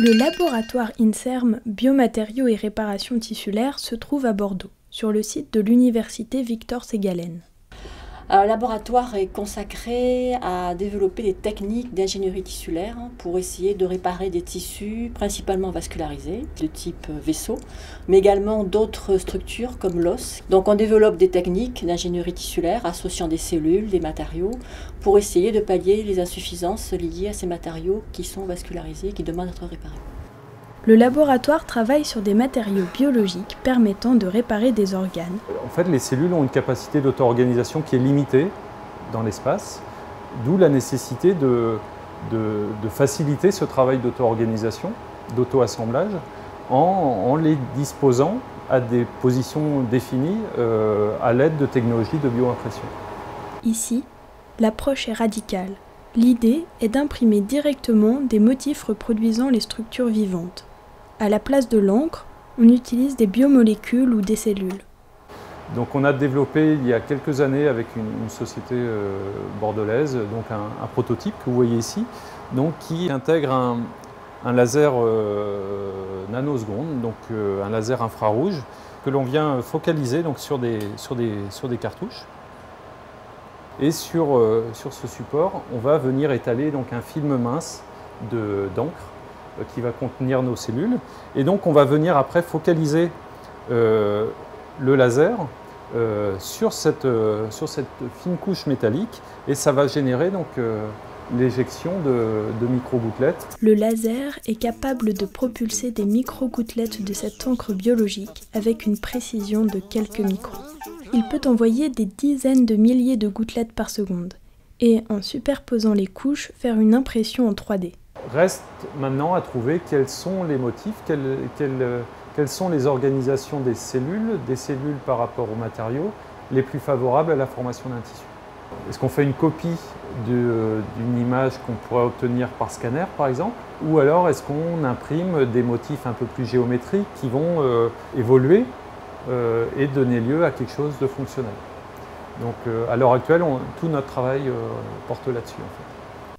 Le laboratoire INSERM Biomatériaux et Réparation Tissulaire se trouve à Bordeaux, sur le site de l'université Victor Ségalen. Le laboratoire est consacré à développer des techniques d'ingénierie tissulaire pour essayer de réparer des tissus principalement vascularisés, de type vaisseau, mais également d'autres structures comme l'os. Donc on développe des techniques d'ingénierie tissulaire associant des cellules, des matériaux, pour essayer de pallier les insuffisances liées à ces matériaux qui sont vascularisés et qui demandent d'être réparés. Le laboratoire travaille sur des matériaux biologiques permettant de réparer des organes. En fait, les cellules ont une capacité d'auto-organisation qui est limitée dans l'espace, d'où la nécessité de faciliter ce travail d'auto-organisation, d'auto-assemblage, en les disposant à des positions définies à l'aide de technologies de bioimpression. Ici, l'approche est radicale. L'idée est d'imprimer directement des motifs reproduisant les structures vivantes. À la place de l'encre, on utilise des biomolécules ou des cellules. Donc on a développé il y a quelques années avec une société bordelaise donc un prototype que vous voyez ici, donc qui intègre un laser nanoseconde, donc un laser infrarouge que l'on vient focaliser donc sur des cartouches. Et sur ce support, on va venir étaler donc un film mince d'encre qui va contenir nos cellules. Et donc on va venir après focaliser le laser sur cette fine couche métallique et ça va générer donc l'éjection de micro-gouttelettes. Le laser est capable de propulser des micro-gouttelettes de cette encre biologique avec une précision de quelques microns. Il peut envoyer des dizaines de milliers de gouttelettes par seconde et, en superposant les couches, faire une impression en 3D. Reste maintenant à trouver quels sont les motifs, quelles sont les organisations des cellules par rapport aux matériaux les plus favorables à la formation d'un tissu. Est-ce qu'on fait une copie d'une image qu'on pourrait obtenir par scanner par exemple, ou alors est-ce qu'on imprime des motifs un peu plus géométriques qui vont évoluer et donner lieu à quelque chose de fonctionnel. Donc à l'heure actuelle, tout notre travail porte là-dessus en fait.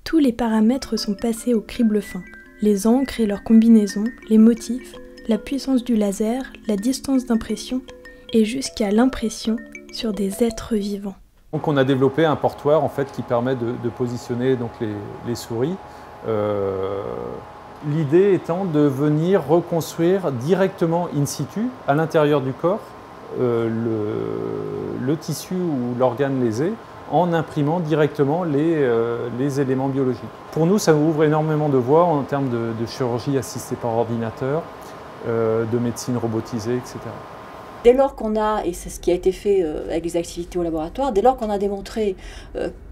Tous les paramètres sont passés au crible fin. Les encres et leurs combinaisons, les motifs, la puissance du laser, la distance d'impression et jusqu'à l'impression sur des êtres vivants. Donc on a développé un portoir en fait, qui permet de positionner donc, les souris. L'idée étant de venir reconstruire directement in situ, à l'intérieur du corps, le tissu ou l'organe lésé, en imprimant directement les éléments biologiques. Pour nous, ça ouvre énormément de voies en termes de chirurgie assistée par ordinateur, de médecine robotisée, etc. Dès lors qu'on a, et c'est ce qui a été fait avec les activités au laboratoire, dès lors qu'on a démontré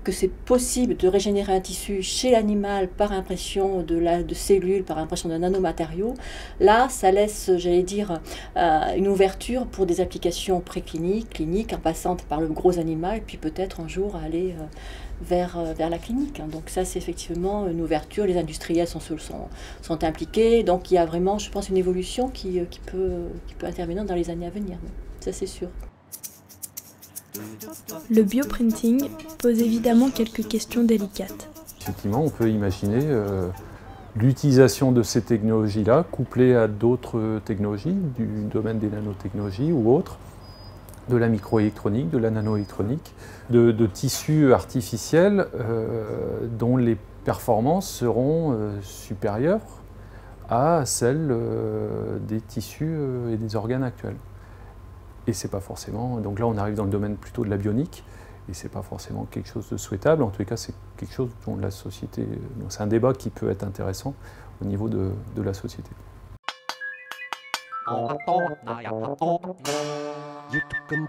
que c'est possible de régénérer un tissu chez l'animal par impression de cellules, par impression de nanomatériaux, là, ça laisse, j'allais dire, une ouverture pour des applications précliniques, cliniques, en passant par le gros animal, et puis peut-être un jour aller vers la clinique. Donc ça, c'est effectivement une ouverture. Les industriels sont impliqués. Donc il y a vraiment, je pense, une évolution qui peut intervenir dans les années à venir. Ça, c'est sûr. Le bioprinting pose évidemment quelques questions délicates. Effectivement, on peut imaginer l'utilisation de ces technologies-là couplées à d'autres technologies du domaine des nanotechnologies ou autres, de la microélectronique, de la nanoélectronique, de tissus artificiels dont les performances seront supérieures à celles des tissus et des organes actuels. Et c'est pas forcément, donc là on arrive dans le domaine plutôt de la bionique, et c'est pas forcément quelque chose de souhaitable, en tous les cas c'est quelque chose dont la société, c'est un débat qui peut être intéressant au niveau de la société. YouTube